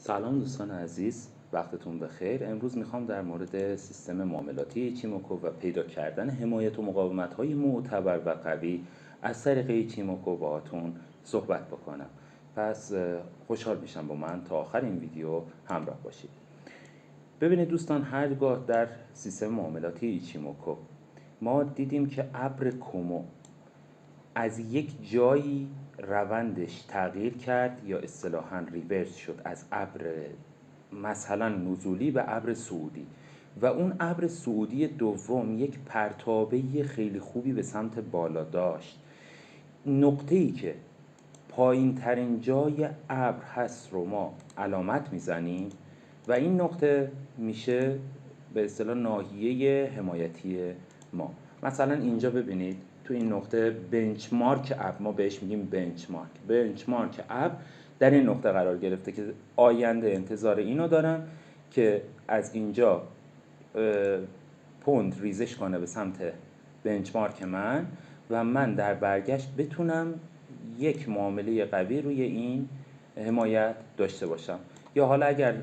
سلام دوستان عزیز، وقتتون بخیر. امروز میخوام در مورد سیستم معاملاتی ایچیموکو و پیدا کردن حمایت و مقاومت‌های معتبر و قوی از طریق ایچیموکو باهاتون صحبت بکنم. پس خوشحال میشم با من تا آخر این ویدیو همراه باشید. ببینید دوستان، هرگاه در سیستم معاملاتی ایچیموکو ما دیدیم که ابر کومو از یک جایی روندش تغییر کرد یا اصطلاحاً ریورس شد از ابر مثلا نزولی به ابر صعودی و اون ابر صعودی دوم یک پرتابه خیلی خوبی به سمت بالا داشت، نقطه‌ای که پایین ترین جای ابر هست رو ما علامت میزنیم و این نقطه میشه به اصطلاح ناحیه حمایتی ما. مثلا اینجا ببینید تو این نقطه بنچمارک ابر، ما بهش میگیم بنچمارک ابر در این نقطه قرار گرفته که آینده انتظار اینو دارم که از اینجا پوند ریزش کنه به سمت بنچمارک من و من در برگشت بتونم یک معامله قوی روی این حمایت داشته باشم. یا حالا اگر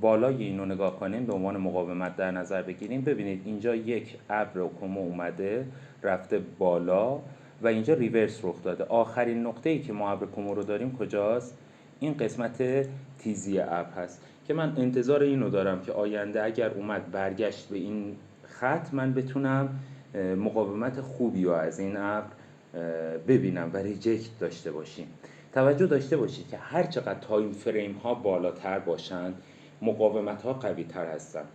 بالای اینو نگاه کنیم به عنوان مقاومت در نظر بگیریم، ببینید اینجا یک ابر کومو اومده رفته بالا و اینجا ریورس رخ داده. آخرین نقطه‌ای که ما ابر کومو رو داریم کجاست؟ این قسمت تیزی ابر هست که من انتظار اینو دارم که آینده اگر اومد برگشت به این خط من بتونم مقاومت خوبی رو از این ابر ببینم و ریجکت داشته باشیم. توجه داشته باشید که هر چقدر تایم فریم ها بالاتر باشند مقاومت ها قوی تر هستند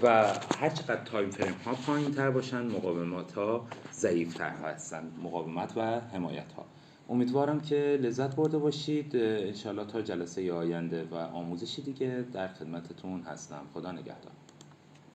و هر چقدر تایم فریم ها پایین تر باشند مقاومت ها ضعیف تر هستند، مقاومت و حمایت ها. امیدوارم که لذت برده باشید. انشالله تا جلسه آینده و آموزشی دیگه در خدمتتون هستم. خدا نگهدار.